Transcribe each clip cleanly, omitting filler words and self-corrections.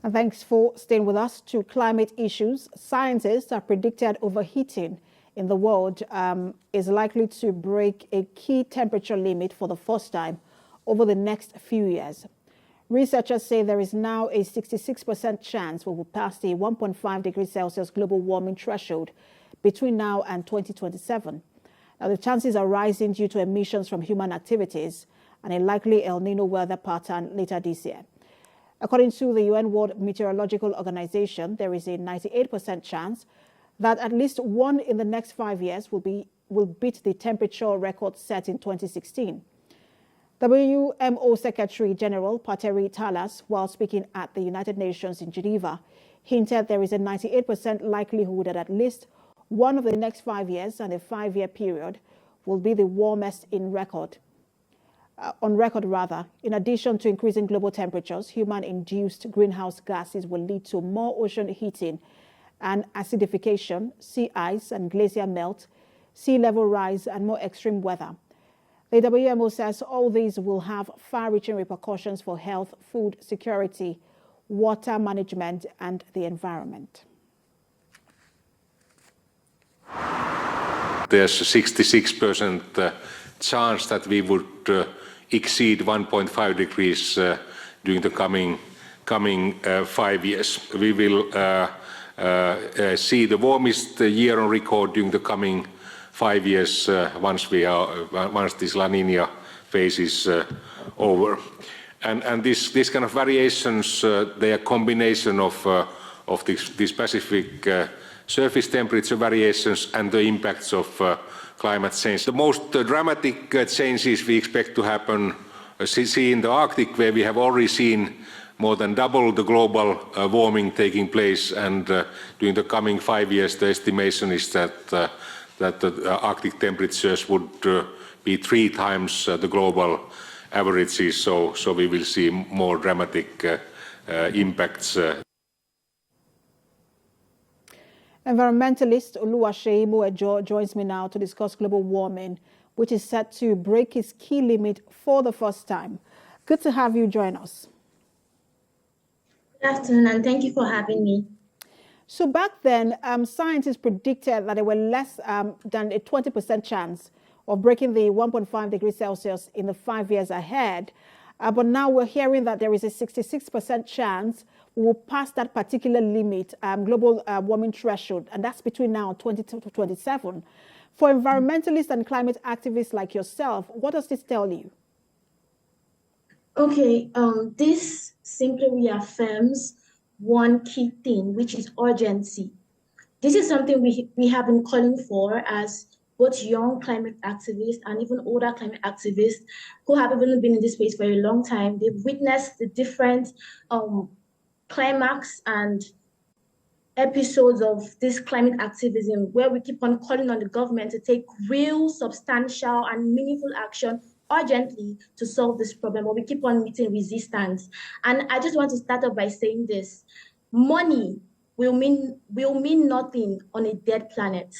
And thanks for staying with us. To climate issues, scientists have predicted overheating in the world is likely to break a key temperature limit for the first time over the next few years. Researchers say there is now a 66% chance we will pass the 1.5 degrees Celsius global warming threshold between now and 2027. Now, the chances are rising due to emissions from human activities and a likely El Nino weather pattern later this year. According to the UN World Meteorological Organization, there is a 98% chance that at least one in the next 5 years will beat the temperature record set in 2016. WMO Secretary General Pateri Talas, while speaking at the United Nations in Geneva, hinted there is a 98% likelihood that at least one of the next 5 years and a 5-year period will be the warmest on record. In addition to increasing global temperatures, human-induced greenhouse gases will lead to more ocean heating and acidification, sea ice and glacier melt, sea level rise, and more extreme weather. The WMO says all these will have far-reaching repercussions for health, food security, water management, and the environment. There's a 66% chance that we would exceed 1.5 degrees during the coming 5 years. We will see the warmest year on record during the coming 5 years once this La Nina phase is over. And this kind of variations, they are a combination of the specific surface temperature variations and the impacts of climate change. The most dramatic changes we expect to happen see in the Arctic, where we have already seen more than double the global warming taking place, and during the coming 5 years the estimation is that the Arctic temperatures would be 3 times the global averages, so we will see more dramatic impacts. Environmentalist Oluwaseyi Moejo joins me now to discuss global warming, which is set to break its key limit for the first time. Good to have you join us. Good afternoon, and thank you for having me. So back then, scientists predicted that there were less than a 20% chance of breaking the 1.5 degrees Celsius in the 5 years ahead. But now we're hearing that there is a 66% chance we will pass that particular limit, global warming threshold, and that's between now and 2027. For environmentalists and climate activists like yourself, what does this tell you? Okay, this simply reaffirms one key thing, which is urgency. This is something we have been calling for as both young climate activists and even older climate activists who have even been in this space for a long time. They've witnessed the different climax and episodes of this climate activism, where we keep on calling on the government to take real, substantial, and meaningful action urgently to solve this problem, but we keep on meeting resistance. And I just want to start off by saying this: money will mean nothing on a dead planet.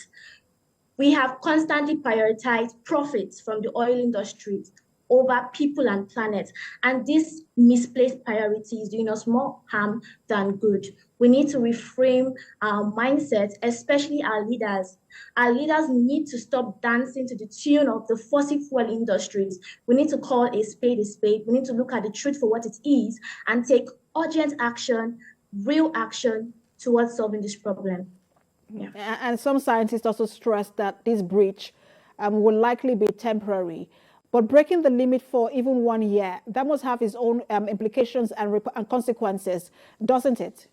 We have constantly prioritized profits from the oil industry over people and planet, and this misplaced priority is doing us more harm than good. We need to reframe our mindset, especially our leaders. Our leaders need to stop dancing to the tune of the fossil fuel industries. We need to call a spade a spade. We need to look at the truth for what it is and take urgent action, real action towards solving this problem. Yeah. And some scientists also stress that this breach will likely be temporary. But breaking the limit for even 1 year, that must have its own implications and consequences, doesn't it?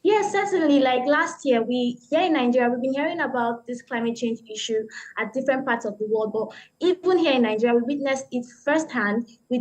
Yes, certainly. Like last year, here in Nigeria, we've been hearing about this climate change issue at different parts of the world. But even here in Nigeria, we witnessed it firsthand with